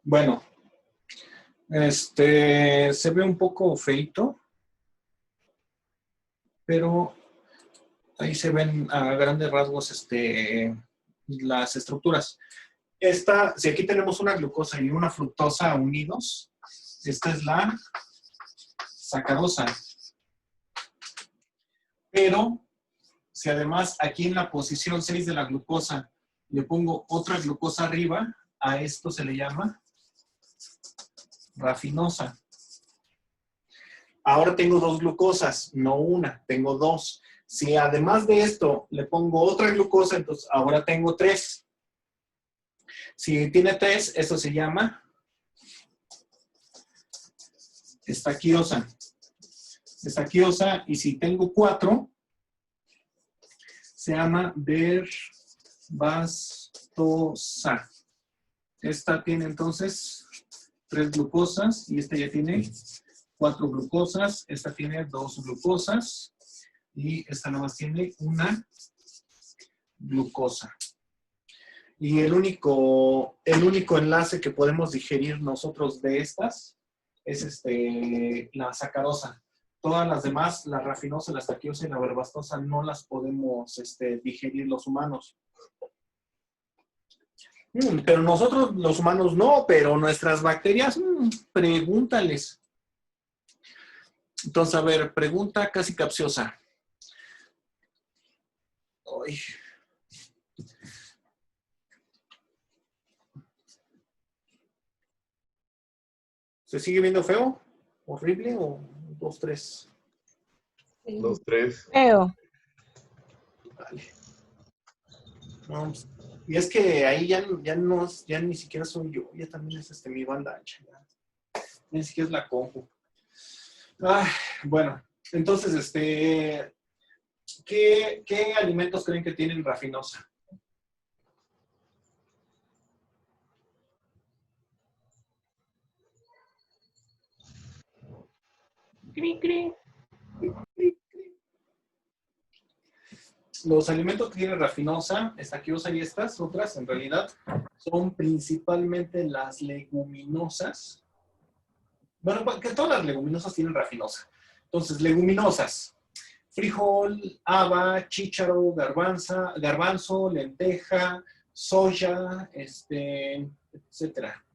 Bueno, se ve un poco feito, pero ahí se ven a grandes rasgos las estructuras. Si aquí tenemos una glucosa y una fructosa unidos, esta es la sacarosa. Pero si además aquí en la posición 6 de la glucosa le pongo otra glucosa arriba, a esto se le llama rafinosa. Ahora tengo dos glucosas, no una, tengo dos. Si además de esto le pongo otra glucosa, entonces ahora tengo tres. Si tiene tres, esto se llama estaquiosa. Estaquiosa, y si tengo cuatro, se llama verbastosa. Esta tiene entonces 3 glucosas y esta ya tiene 4 glucosas. Esta tiene 2 glucosas y esta nada más tiene una glucosa. Y el único enlace que podemos digerir nosotros de estas es la sacarosa. Todas las demás, la rafinosa, la estaquiosa y la verbastosa, no las podemos digerir los humanos. Pero nosotros, los humanos, no, pero nuestras bacterias, pregúntales. Entonces, a ver, pregunta casi capciosa. Ay. ¿Se sigue viendo feo? ¿Horrible o 2, 3? 2, 3. Feo. Vale. No, y es que ahí ya ni siquiera soy yo, ya también es mi banda ancha. Ya. Ni siquiera es la compu. Bueno, entonces, ¿qué alimentos creen que tienen rafinosa? Cri, cri. Los alimentos que tienen rafinosa, estaquiosa y estas otras, en realidad, son principalmente las leguminosas. Bueno, que todas las leguminosas tienen rafinosa. Entonces, leguminosas. Frijol, haba, chícharo, garbanzo, lenteja, soya, etcétera.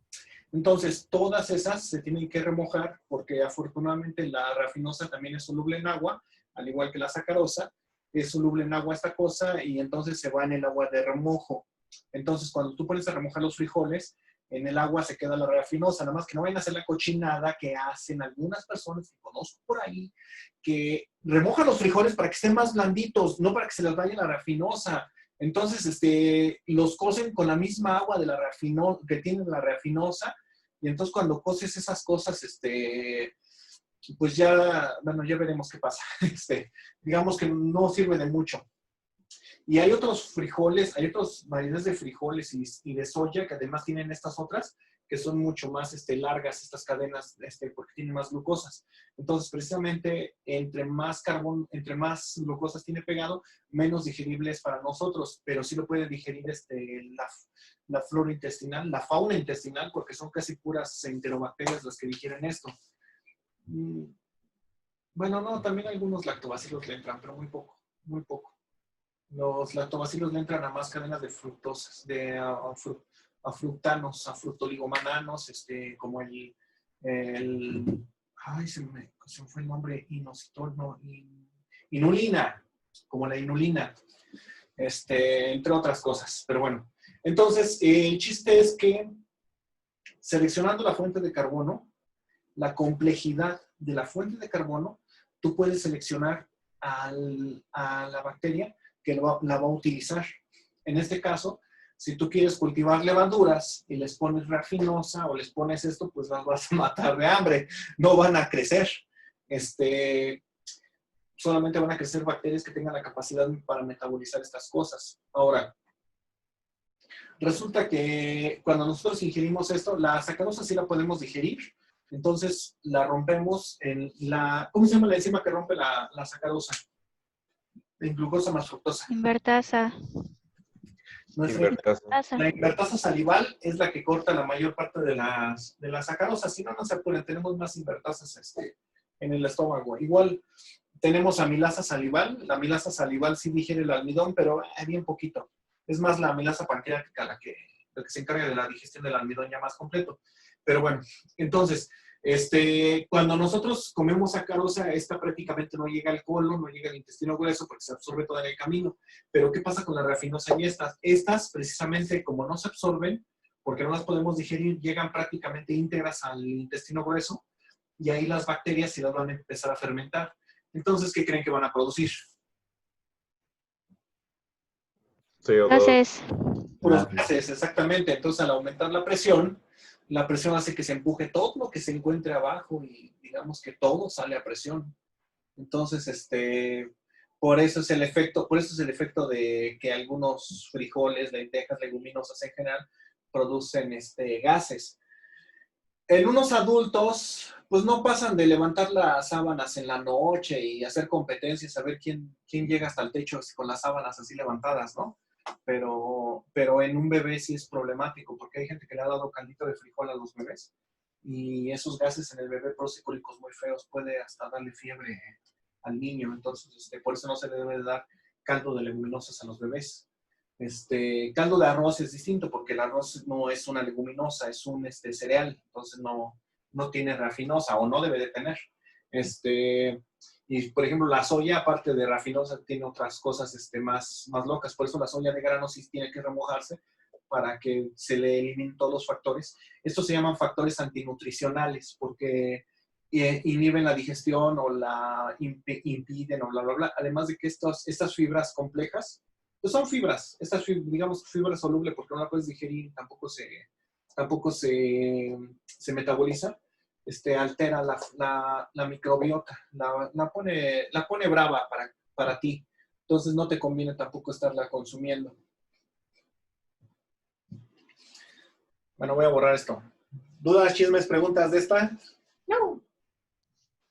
Entonces, todas esas se tienen que remojar porque afortunadamente la rafinosa también es soluble en agua, al igual que la sacarosa. Es soluble en agua esta cosa y entonces se va en el agua de remojo. Entonces, cuando tú pones a remojar los frijoles, en el agua se queda la rafinosa. Nada más que no vayan a hacer la cochinada que hacen algunas personas que conozco por ahí, que remojan los frijoles para que estén más blanditos, no para que se les vaya la rafinosa. Entonces, los cocen con la misma agua de la que tiene la rafinosa, y entonces cuando coces esas cosas, pues ya, bueno, ya veremos qué pasa. Digamos que no sirve de mucho. Y hay otros frijoles, hay otras variedades de frijoles y de soya que además tienen estas otras, que son mucho más largas, estas cadenas, porque tienen más glucosas. Entonces, precisamente, entre más glucosas tiene pegado, menos digerible es para nosotros, pero sí lo puede digerir la flora intestinal, la fauna intestinal, porque son casi puras enterobacterias las que digieren esto. Bueno, no, también algunos lactobacilos le entran, pero muy poco, muy poco. Los lactobacilos le entran a más cadenas de fructosas, a fructanos, a fructoligomananos, como ay, se me fue el nombre, inositol, no, inulina, como la inulina, entre otras cosas, pero bueno. Entonces, el chiste es que seleccionando la fuente de carbono, la complejidad de la fuente de carbono, tú puedes seleccionar a la bacteria que la va a utilizar. En este caso, si tú quieres cultivar levaduras y les pones rafinosa o les pones esto, pues las vas a matar de hambre. No van a crecer. Solamente van a crecer bacterias que tengan la capacidad para metabolizar estas cosas. Ahora, resulta que cuando nosotros ingerimos esto, la sacarosa sí la podemos digerir. Entonces, la rompemos en ¿cómo se llama la enzima que rompe la sacarosa? En glucosa más fructosa. Invertasa. Nuestra Invertasa. Pasa. La invertasa salival es la que corta la mayor parte de las sacarosas. Si no, no se apuren, tenemos más invertasas en el estómago. Igual tenemos amilasa salival. La amilasa salival sí digiere el almidón, pero bien poquito. Es más la amilasa pancreática la que se encarga de la digestión del almidón ya más completo. Pero bueno, entonces, cuando nosotros comemos sacarosa, esta prácticamente no llega al colon, no llega al intestino grueso porque se absorbe todo en el camino. Pero ¿qué pasa con la rafinosa y estas? Estas, precisamente, como no se absorben, porque no las podemos digerir, llegan prácticamente íntegras al intestino grueso y ahí las bacterias se las van a empezar a fermentar. Entonces, ¿qué creen que van a producir? CO2. Entonces, Puros gases, exactamente. Entonces, al aumentar la presión hace que se empuje todo lo que se encuentre abajo y digamos que todo sale a presión. Entonces, por eso es el efecto de que algunos frijoles, lentejas, leguminosas en general producen gases. En unos adultos, pues no pasan de levantar las sábanas en la noche y hacer competencias, a ver quién llega hasta el techo con las sábanas así levantadas, ¿no? Pero en un bebé sí es problemático, porque hay gente que le ha dado caldito de frijol a los bebés y esos gases en el bebé producen cólicos muy feos, puede hasta darle fiebre al niño. Entonces, por eso no se le debe dar caldo de leguminosas a los bebés. Caldo de arroz es distinto porque el arroz no es una leguminosa, es un cereal, entonces no tiene rafinosa o no debe de tener. Y por ejemplo, la soya, aparte de rafinosa, tiene otras cosas más locas. Por eso la soya de grano sí tiene que remojarse para que se le eliminen todos los factores. Estos se llaman factores antinutricionales porque inhiben la digestión o la impiden o bla, bla, bla. Además de que estas fibras complejas, pues son fibras, digamos fibra soluble porque no la puedes digerir, tampoco se metaboliza, altera la microbiota, la pone brava para ti. Entonces no te conviene tampoco estarla consumiendo. Bueno, voy a borrar esto. ¿Dudas, chismes, preguntas de esta?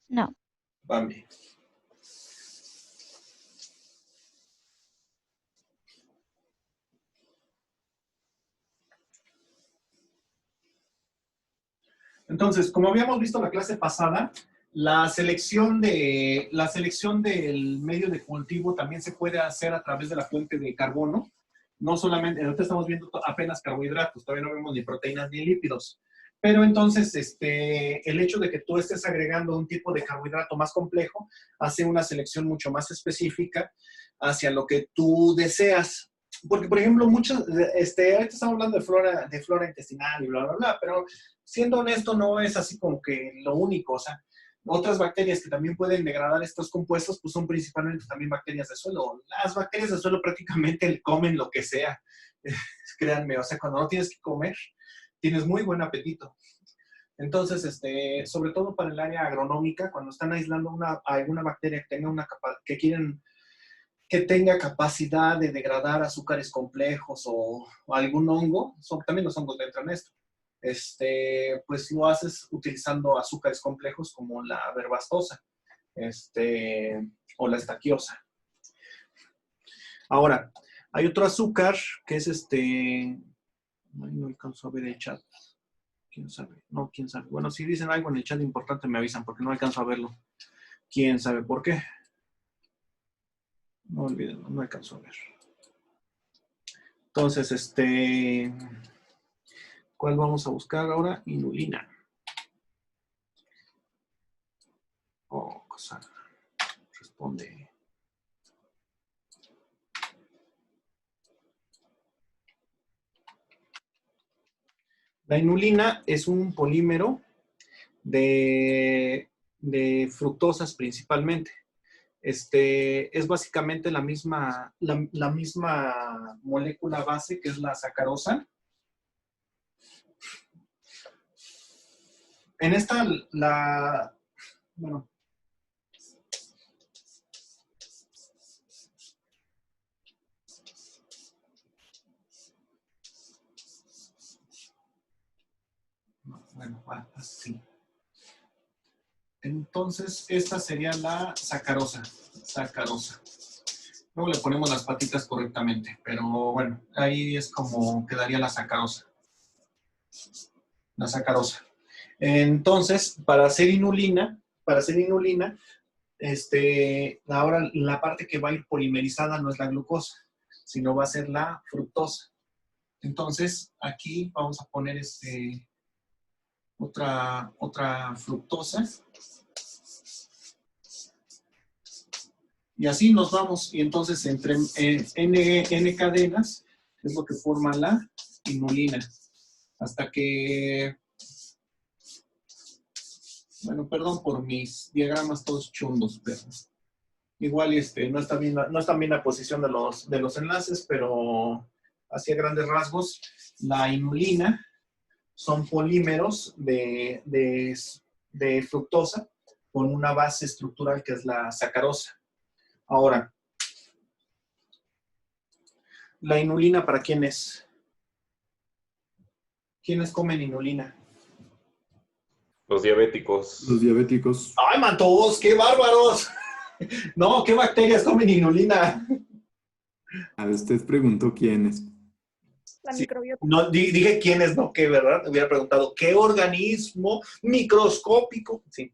no. Bambi. Entonces, como habíamos visto la clase pasada, la selección del medio de cultivo también se puede hacer a través de la fuente de carbono. No solamente, ahorita estamos viendo apenas carbohidratos, todavía no vemos ni proteínas ni lípidos. Pero entonces, el hecho de que tú estés agregando un tipo de carbohidrato más complejo hace una selección mucho más específica hacia lo que tú deseas. Porque, por ejemplo, ahorita estamos hablando de flora intestinal y bla, bla, bla, pero siendo honesto, no es así como que lo único. O sea, otras bacterias que también pueden degradar estos compuestos, pues son principalmente también bacterias de suelo. Las bacterias de suelo prácticamente comen lo que sea. Créanme, o sea, cuando no tienes que comer, tienes muy buen apetito. Entonces, sobre todo para el área agronómica, cuando están aislando alguna bacteria que quieren que tenga capacidad de degradar azúcares complejos o algún hongo, también los hongos entran en esto, pues lo haces utilizando azúcares complejos como la verbastosa o la estaquiosa. Ahora, hay otro azúcar que es no alcanzo a ver el chat. ¿Quién sabe? No, quién sabe. Bueno, si dicen algo en el chat importante me avisan porque no alcanzo a verlo. ¿Quién sabe por qué? No olviden, no alcanzo a ver. Entonces, ¿cuál vamos a buscar ahora? Inulina. Oh, cosa. Responde. La inulina es un polímero de fructosas principalmente. Es básicamente la misma molécula base que es la sacarosa. En esta, bueno, así. Entonces, esta sería la sacarosa. Luego le ponemos las patitas correctamente, pero bueno, ahí es como quedaría la sacarosa. La sacarosa. Entonces, para hacer inulina, ahora la parte que va a ir polimerizada no es la glucosa, sino va a ser la fructosa. Entonces, aquí vamos a poner otra fructosa. Y así nos vamos. Y entonces, entre N cadenas es lo que forma la inulina. Hasta que... Bueno, perdón por mis diagramas todos chundos, pero igual no está bien la posición de los enlaces, pero así a grandes rasgos, la inulina son polímeros de fructosa con una base estructural que es la sacarosa. Ahora, ¿la inulina para quién es? ¿Quiénes comen inulina? Los diabéticos. Los diabéticos. ¡Ay, mantos! ¡Qué bárbaros! No, ¿qué bacterias comen inulina? A ver, usted preguntó quiénes. La Sí. microbiota. No, dije quiénes, no qué, ¿verdad? Hubiera preguntado, ¿qué organismo microscópico? Sí.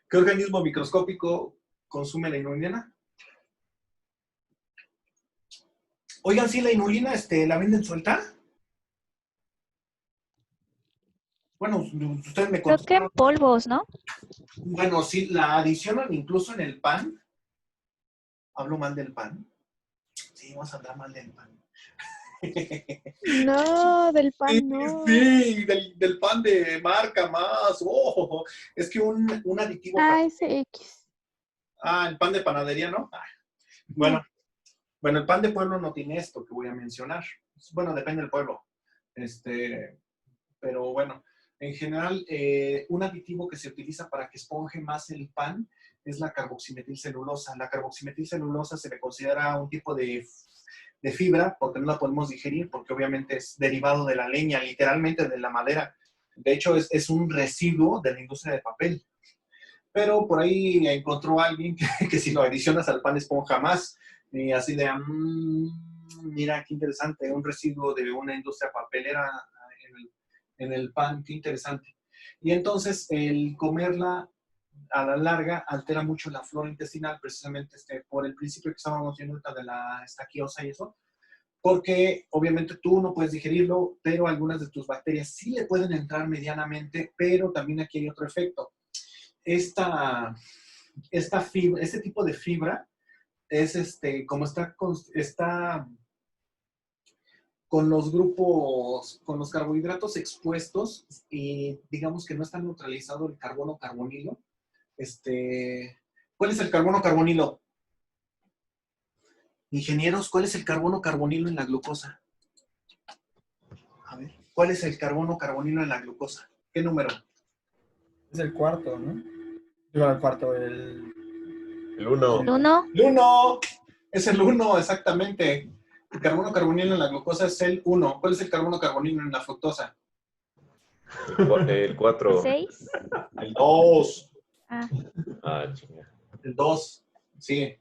¿Qué organismo microscópico consume la inulina? Oigan, sí, la inulina, ¿la venden suelta? Bueno, ustedes me Creo que en contestaron. polvos, ¿no? Bueno, sí, la adicionan incluso en el pan. ¿Hablo mal del pan? Sí, vamos a hablar mal del pan. No, del pan no. Sí, del pan de marca más. Oh, es que un aditivo. ASX. El pan de panadería, ¿no? Bueno, el pan de pueblo no tiene esto que voy a mencionar. Bueno, depende del pueblo. Pero bueno, en general, un aditivo que se utiliza para que esponje más el pan es la carboximetilcelulosa. La carboximetilcelulosa se le considera un tipo de fibra porque no la podemos digerir, porque obviamente es derivado de la leña, literalmente de la madera. De hecho, es un residuo de la industria del papel. Pero por ahí encontró alguien que si lo adicionas al pan esponja más. Y así de, mira qué interesante, un residuo de una industria papelera en el pan, qué interesante. Y entonces el comerla a la larga altera mucho la flora intestinal, precisamente por el principio que estábamos viendo ahorita de la estaquiosa y eso, porque obviamente tú no puedes digerirlo, pero algunas de tus bacterias sí le pueden entrar medianamente, pero también aquí hay otro efecto. Esta fibra, este tipo de fibra es como está con los grupos, con los carbohidratos expuestos y digamos que no está neutralizado el carbono carbonilo. ¿Cuál es el carbono carbonilo? Ingenieros, ¿cuál es el carbono carbonilo en la glucosa? A ver, ¿cuál es el carbono carbonilo en la glucosa? ¿Qué número? Es el cuarto, ¿no? Digo, el cuarto, el... El 1. ¿El uno? ¡El 1! Es el 1, exactamente. El carbono carbonilo en la glucosa es el 1. ¿Cuál es el carbono carbonilo en la fructosa? El 4. 6. El 2. Chinga. El 2. Sí.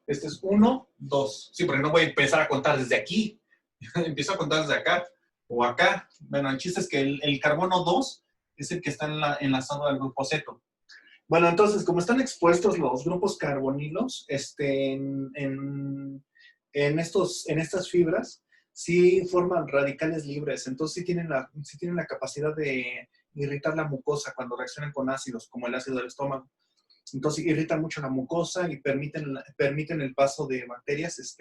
Este es 1, 2. Sí, porque no voy a empezar a contar desde aquí. Empiezo a contar desde acá o acá. Bueno, el chiste es que el carbono 2 es el que está enlazado al grupo ceto. Bueno, entonces, como están expuestos los grupos carbonilos en estas fibras, sí forman radicales libres. Entonces, sí tienen la capacidad de irritar la mucosa cuando reaccionan con ácidos, como el ácido del estómago. Entonces, irritan mucho la mucosa y permiten el paso de bacterias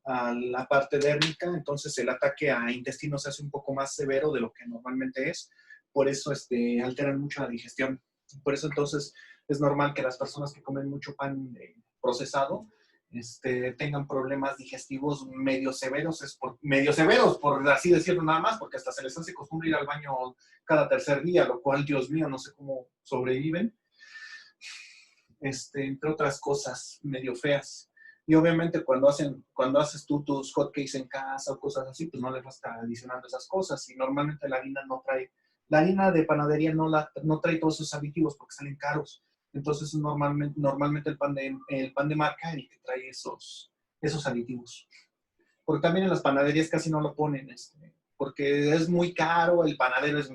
a la parte dérmica. Entonces, el ataque a intestino se hace un poco más severo de lo que normalmente es. Por eso alteran mucho la digestión. Por eso, entonces, es normal que las personas que comen mucho pan procesado tengan problemas digestivos medio severos, por así decirlo nada más, porque hasta se les hace costumbre ir al baño cada tercer día, lo cual, Dios mío, no sé cómo sobreviven. Entre otras cosas medio feas. Y obviamente cuando haces tú tus hotcakes en casa o cosas así, pues no le vas a estar adicionando esas cosas. Y normalmente la harina de panadería no trae todos esos aditivos porque salen caros. Entonces, normalmente el pan de marca el que trae esos aditivos. Porque también en las panaderías casi no lo ponen, porque es muy caro, el panadero es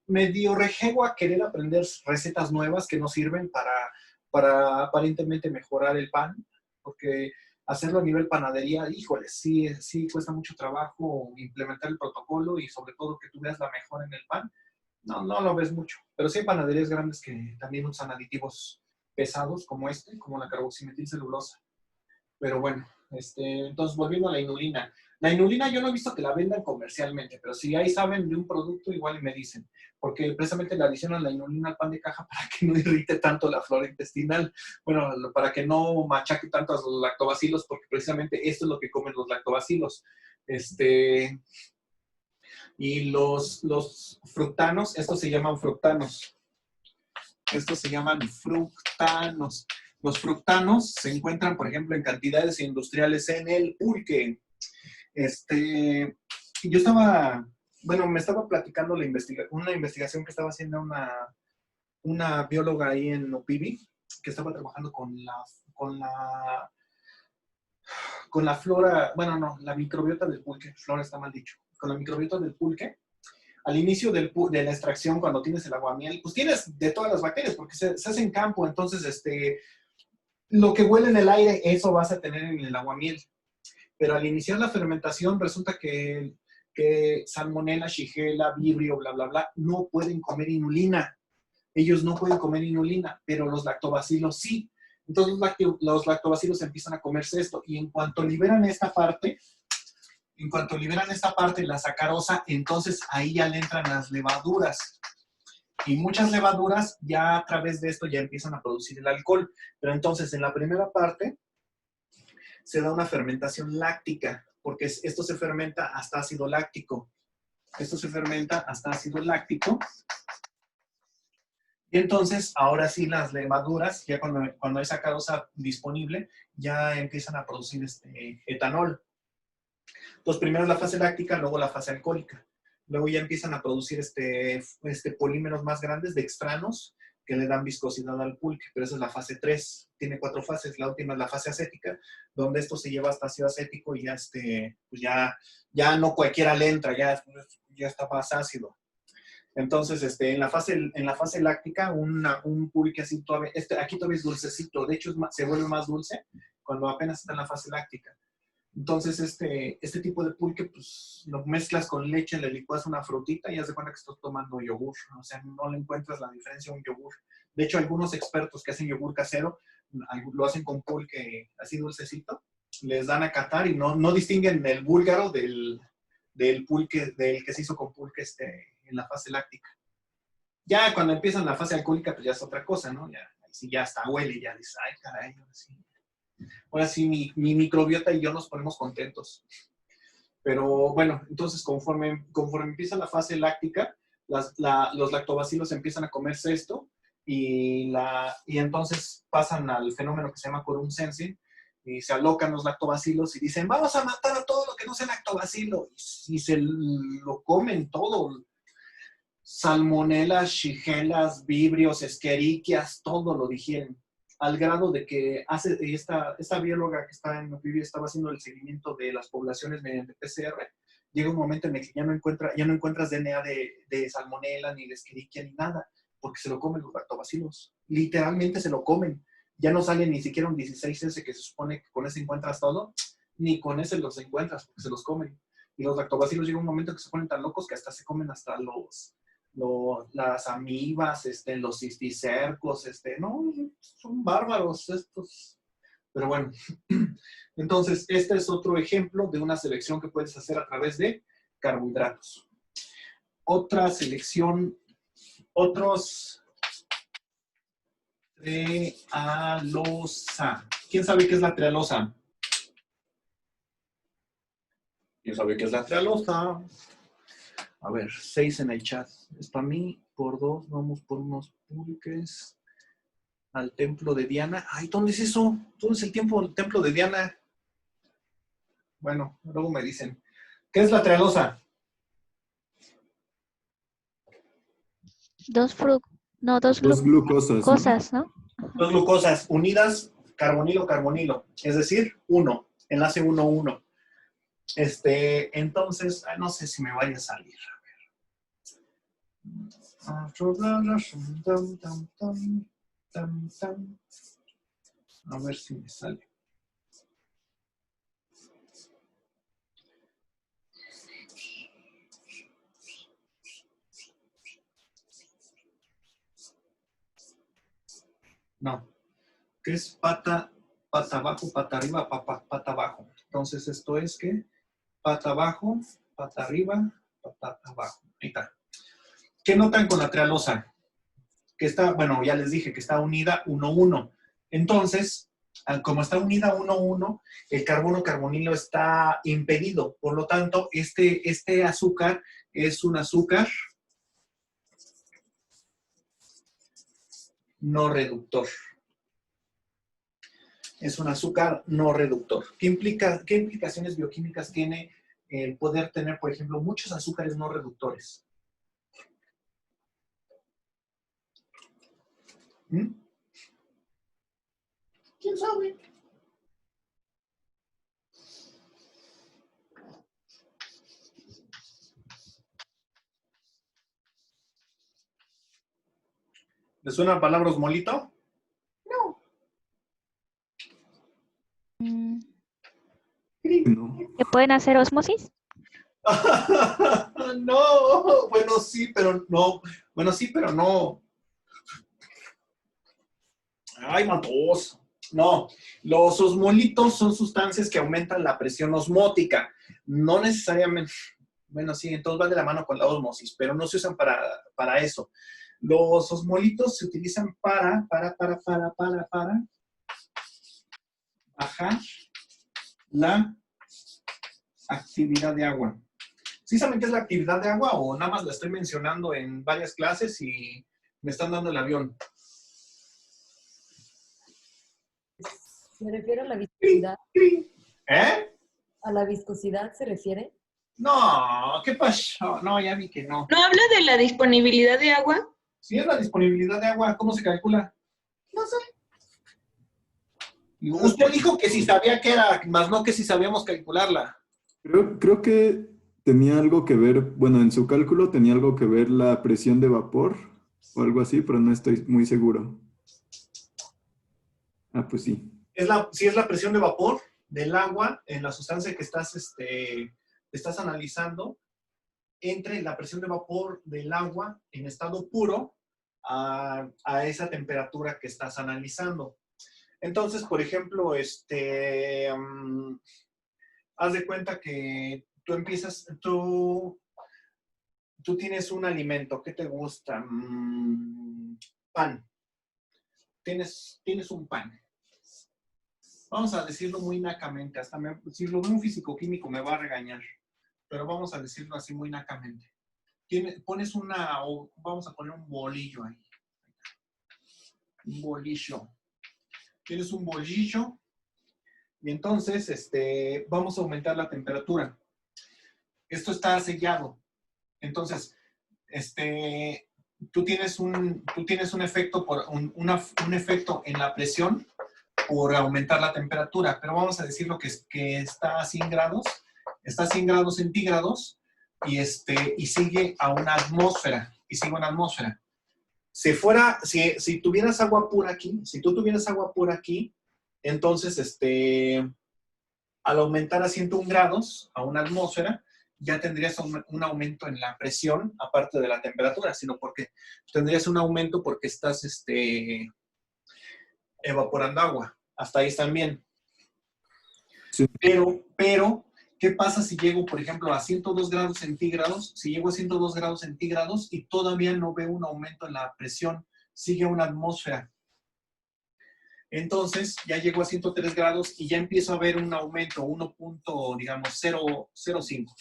medio rejego a querer aprender recetas nuevas que no sirven para aparentemente mejorar el pan, porque hacerlo a nivel panadería, híjole, sí cuesta mucho trabajo implementar el protocolo y sobre todo que tú veas la mejora en el pan. No lo ves mucho, pero sí hay panaderías grandes que también usan aditivos pesados como la carboximetilcelulosa. Pero bueno, entonces volviendo a la inulina. La inulina yo no he visto que la vendan comercialmente, pero si ahí saben de un producto, igual me dicen. Porque precisamente le adicionan la inulina al pan de caja para que no irrite tanto la flora intestinal. Bueno, para que no machaque tanto a los lactobacilos, porque precisamente esto es lo que comen los lactobacilos. Y los fructanos, estos se llaman fructanos. Estos se llaman fructanos. Los fructanos se encuentran, por ejemplo, en cantidades industriales en el pulque. Yo me estaba platicando una investigación que estaba haciendo una bióloga ahí en Opivi, que estaba trabajando con la flora, bueno, no, la microbiota del pulque, flora está mal dicho, con la microbiota del pulque. Al inicio de la extracción, cuando tienes el aguamiel, pues tienes de todas las bacterias, porque se hace en campo, entonces lo que huele en el aire, eso vas a tener en el aguamiel. Pero al iniciar la fermentación, resulta que Salmonella, Shigella, Vibrio, bla, bla, bla, no pueden comer inulina. Ellos no pueden comer inulina, pero los lactobacilos sí. Entonces los lactobacilos empiezan a comerse esto. Y en cuanto liberan esta parte, la sacarosa, entonces ahí ya le entran las levaduras. Y muchas levaduras ya a través de esto ya empiezan a producir el alcohol. Pero entonces en la primera parte se da una fermentación láctica, porque esto se fermenta hasta ácido láctico. Y entonces, ahora sí, las levaduras, ya cuando hay sacarosa disponible, ya empiezan a producir etanol. Entonces, primero la fase láctica, luego la fase alcohólica. Luego ya empiezan a producir polímeros más grandes de extranos que le dan viscosidad al pulque, pero esa es la fase 3. Tiene 4 fases. La última es la fase acética, donde esto se lleva hasta ácido acético y ya, pues ya no cualquiera le entra, ya está más ácido. Entonces, en la fase láctica, un pulque así todavía, aquí todavía es dulcecito. De hecho, se vuelve más dulce cuando apenas está en la fase láctica. Entonces, este tipo de pulque, pues, lo mezclas con leche, le licuas una frutita y haz de cuenta que estás tomando yogur. O sea, no le encuentras la diferencia a un yogur. De hecho, algunos expertos que hacen yogur casero lo hacen con pulque así dulcecito. Les dan a catar y no distinguen el búlgaro del pulque, del que se hizo con pulque en la fase láctica. Ya cuando empiezan la fase alcohólica, pues ya es otra cosa, ¿no? Ya hasta huele, ya dices, ay, caray, ahora sí mi microbiota y yo nos ponemos contentos. Pero bueno, entonces conforme empieza la fase láctica, los lactobacilos empiezan a comerse esto y entonces pasan al fenómeno que se llama quorum sensing y se alocan los lactobacilos y dicen, vamos a matar a todo lo que no sea lactobacilo. Y se lo comen todo. Salmonelas, shigellas, vibrios, escherichias, todo lo digieren. Al grado de que esta bióloga que está en Opivi estaba haciendo el seguimiento de las poblaciones mediante PCR. Llega un momento en el que ya no encuentras DNA de salmonela, ni de escherichia, ni nada, porque se lo comen los lactobacilos. Literalmente se lo comen. Ya no sale ni siquiera un 16S que se supone que con ese encuentras todo, ni con ese los encuentras, porque se los comen. Y los lactobacilos llega un momento que se ponen tan locos que hasta se comen hasta las amibas, los cisticercos, no, son bárbaros estos. Pero bueno, entonces este es otro ejemplo de una selección que puedes hacer a través de carbohidratos. Otra selección, otros trealosa. ¿Quién sabe qué es la trealosa? ¿Quién sabe qué es la trealosa? A ver, 6 en el chat. Es para mí, por 2, vamos por unos pulques al templo de Diana. Ay, ¿dónde es eso? ¿Dónde es el templo de Diana? Bueno, luego me dicen. ¿Qué es la trealosa? dos Dos glucosas, ¿no? glucosas, ¿no? Dos glucosas unidas, carbonilo, carbonilo. Es decir, 1. Enlace 1,1. Entonces, no sé si me vaya a salir. A ver si me sale. No. ¿Qué es pata abajo, pata arriba, pata abajo? Entonces, esto es que pata abajo, pata arriba, pata abajo. Ahí está. ¿Qué notan con la trealosa? Que está, bueno, ya les dije que está unida 1,1. Entonces, como está unida 1,1, el carbono carbonilo está impedido. Por lo tanto, este azúcar es un azúcar no reductor. Es un azúcar no reductor. ¿Qué implicaciones bioquímicas tiene el poder tener, por ejemplo, muchos azúcares no reductores? ¿Mm? ¿Quién sabe? ¿Le suena palabra osmolito? No. Mm, No. ¿Que pueden hacer osmosis? No, bueno, sí, pero no. Bueno, sí, pero no. Ay, matos. No, los osmolitos son sustancias que aumentan la presión osmótica. No necesariamente, bueno, sí, entonces va de la mano con la osmosis, pero no se usan para eso. Los osmolitos se utilizan para bajar la actividad de agua. ¿Sí saben qué es la actividad de agua o nada más la estoy mencionando en varias clases y me están dando el avión? ¿Se refiere a la viscosidad? ¿Eh? ¿A la viscosidad se refiere? No, ¿qué pasó? No, ya vi que no. ¿No habla de la disponibilidad de agua? Si es la disponibilidad de agua, ¿cómo se calcula? No sé. Usted dijo que si sabía qué era, más no que si sabíamos calcularla. Creo que tenía algo que ver, bueno, en su cálculo tenía algo que ver la presión de vapor o algo así, pero no estoy muy seguro. Ah, pues sí. Si es la presión de vapor del agua en la sustancia que estás analizando, entre la presión de vapor del agua en estado puro a esa temperatura que estás analizando. Entonces, por ejemplo, haz de cuenta que tú tienes un alimento, ¿qué te gusta? Pan. Tienes un pan. Vamos a decirlo muy nacamente, si lo veo un físico-químico me va a regañar, pero vamos a decirlo así muy nacamente. Vamos a poner un bolillo ahí. Un bolillo. Tienes un bolillo y entonces vamos a aumentar la temperatura. Esto está sellado. Entonces, tú tienes un efecto un efecto en la presión por aumentar la temperatura, pero vamos a decirlo que está a 100 grados, está a 100 grados centígrados y sigue a una atmósfera, Si tuvieras agua pura aquí, si tú tuvieras agua pura aquí, entonces, al aumentar a 101 grados, a una atmósfera, ya tendrías un aumento en la presión, aparte de la temperatura, sino porque tendrías un aumento porque estás evaporando agua. Hasta ahí están bien. Sí. Pero, ¿qué pasa si llego, por ejemplo, a 102 grados centígrados? Si llego a 102 grados centígrados y todavía no veo un aumento en la presión, sigue una atmósfera. Entonces, ya llego a 103 grados y ya empiezo a ver un aumento, 1.005,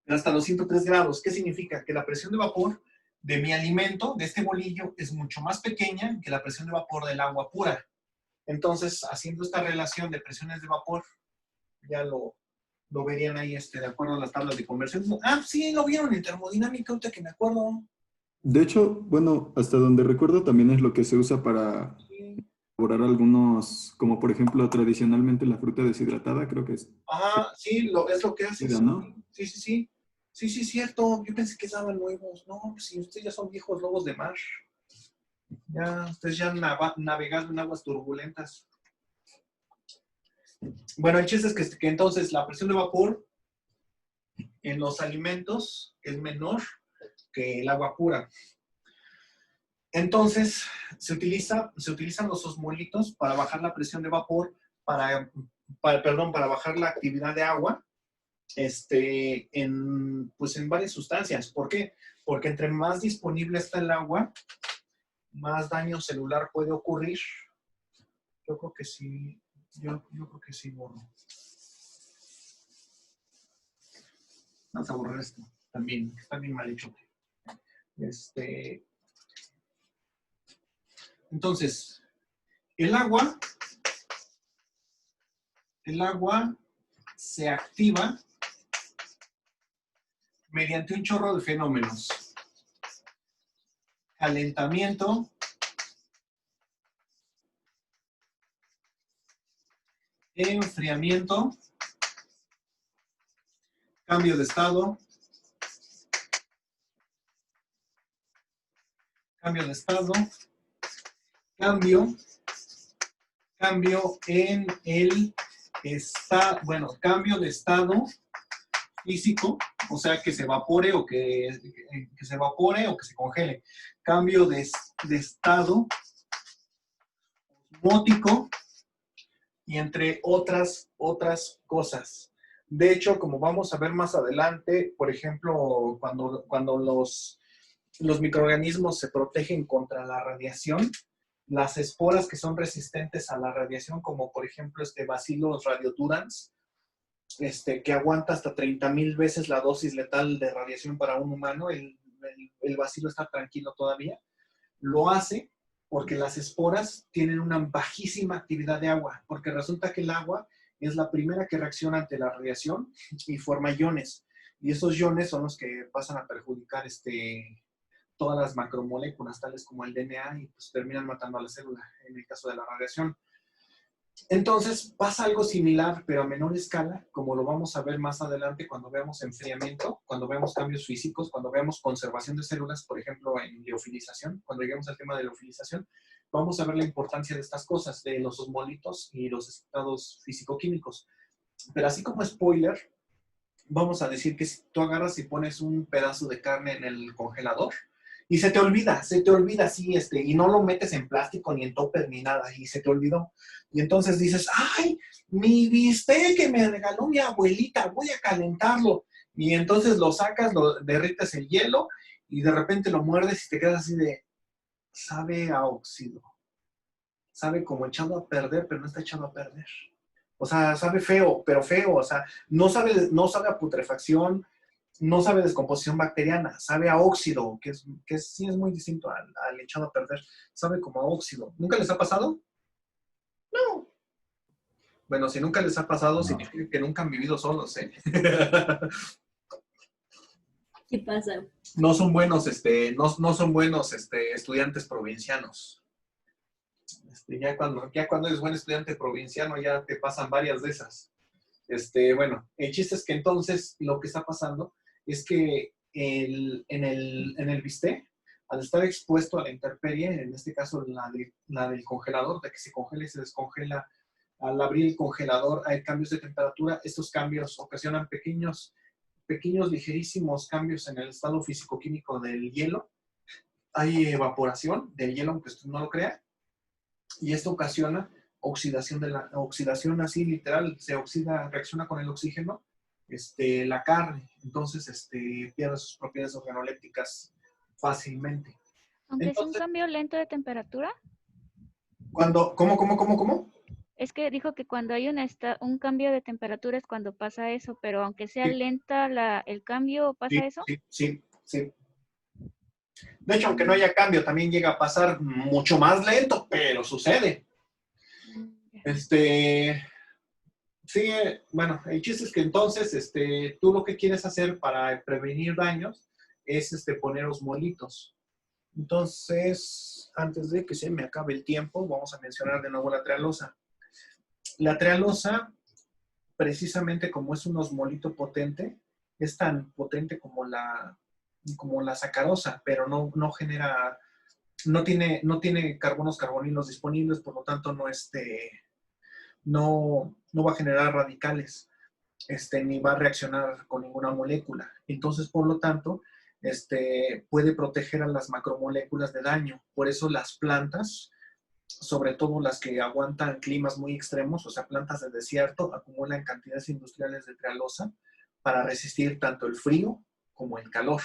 ¿no? Hasta los 103 grados. ¿Qué significa? Que la presión de vapor de mi alimento, de este bolillo, es mucho más pequeña que la presión de vapor del agua pura. Entonces, haciendo esta relación de presiones de vapor, ya lo Lo verían ahí de acuerdo a las tablas de conversión. Ah, sí, lo vieron en termodinámica, ahorita que me acuerdo. De hecho, bueno, hasta donde recuerdo también es lo que se usa para elaborar algunos, como por ejemplo tradicionalmente la fruta deshidratada, creo que es, Ah, sí, es lo que hace. ¿no? Sí, sí, sí. Sí, sí, cierto. Yo pensé que estaban nuevos. No, pues si ustedes ya son viejos lobos de mar. Ya, ustedes ya han navegado en aguas turbulentas. Bueno, el chiste es que entonces la presión de vapor en los alimentos es menor que el agua pura. Entonces, se utilizan los osmolitos para bajar la presión de vapor, para bajar la actividad de agua en varias sustancias. ¿Por qué? Porque entre más disponible está el agua, más daño celular puede ocurrir. Yo creo que sí, yo creo que sí borro. Vamos a borrar esto también, está bien mal hecho. Entonces, el agua se activa mediante un chorro de fenómenos. Calentamiento, enfriamiento, cambio de estado, cambio en el estado, cambio de estado físico, o sea, que se evapore o que se congele. Cambio de estado osmótico y entre otras cosas. De hecho, como vamos a ver más adelante, por ejemplo, cuando los microorganismos se protegen contra la radiación, las esporas que son resistentes a la radiación, como por ejemplo Bacillus radiodurans, que aguanta hasta 30,000 veces la dosis letal de radiación para un humano, el bacilo está tranquilo todavía, lo hace porque las esporas tienen una bajísima actividad de agua, porque resulta que el agua es la primera que reacciona ante la radiación y forma iones, y esos iones son los que pasan a perjudicar todas las macromoléculas, tales como el DNA, y pues terminan matando a la célula, en el caso de la radiación. Entonces pasa algo similar, pero a menor escala, como lo vamos a ver más adelante cuando veamos enfriamiento, cuando veamos cambios físicos, cuando veamos conservación de células, por ejemplo, en liofilización. Cuando lleguemos al tema de liofilización, vamos a ver la importancia de estas cosas, de los osmolitos y los estados físico-químicos. Pero así como spoiler, vamos a decir que si tú agarras y pones un pedazo de carne en el congelador, y se te olvida así, y no lo metes en plástico, ni en topper, ni nada, y se te olvidó. Y entonces dices, ¡ay, mi bistec que me regaló mi abuelita, voy a calentarlo! Y entonces lo sacas, lo derrites el hielo, y de repente lo muerdes y te quedas así de, sabe a óxido. Sabe como echado a perder, pero no está echado a perder. O sea, sabe feo, pero feo. O sea, no sabe a putrefacción, no sabe descomposición bacteriana, sabe a óxido, que sí es muy distinto al echado a perder. Sabe como a óxido. ¿Nunca les ha pasado? No. Bueno, si nunca les ha pasado, significa que nunca han vivido solos, ¿eh? ¿Qué pasa? No son buenos, no son buenos estudiantes provincianos. Ya cuando eres buen estudiante provinciano, ya te pasan varias de esas. Bueno, el chiste es que entonces lo que está pasando es que en el bistec, al estar expuesto a la intemperie, en este caso la del congelador, de que se congela y se descongela, al abrir el congelador hay cambios de temperatura. Estos cambios ocasionan pequeños, ligerísimos cambios en el estado físico-químico del hielo. Hay evaporación del hielo, aunque usted no lo crea, y esto ocasiona oxidación así literal, se oxida, reacciona con el oxígeno, la carne, entonces pierde sus propiedades organolépticas fácilmente. Aunque Entonces, es un cambio lento de temperatura. ¿Cómo? Es que dijo que cuando hay un cambio de temperatura es cuando pasa eso, pero aunque sea Sí. lenta el cambio, ¿pasa eso? Sí. De hecho, aunque no haya cambio, también llega a pasar mucho más lento, pero sucede. Sí, bueno, el chiste es que entonces, tú lo que quieres hacer para prevenir daños es poner osmolitos. Entonces, antes de que se me acabe el tiempo, vamos a mencionar de nuevo la trealosa. La trealosa, precisamente como es un osmolito potente, es tan potente como la sacarosa, pero no genera, no tiene carbonos carbonilos disponibles, por lo tanto no va a generar radicales, ni va a reaccionar con ninguna molécula. Entonces, por lo tanto, puede proteger a las macromoléculas de daño. Por eso las plantas, sobre todo las que aguantan climas muy extremos, o sea, plantas de desierto, acumulan cantidades industriales de trealosa para resistir tanto el frío como el calor.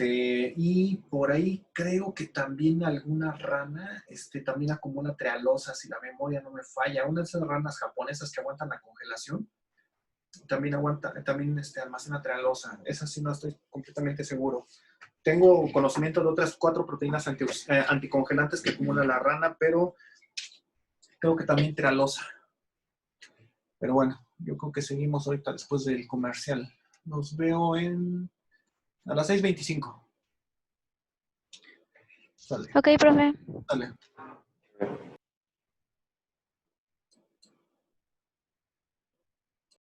Y por ahí creo que también alguna rana también acumula trealosa, si la memoria no me falla. Una de esas ranas japonesas que aguantan la congelación también almacena trealosa. Esa sí no estoy completamente seguro. Tengo conocimiento de otras 4 proteínas anticongelantes que acumula la rana, pero creo que también trealosa. Pero bueno, yo creo que seguimos ahorita después del comercial. Los veo a las 6:25. Sale. Ok, profe. Sale.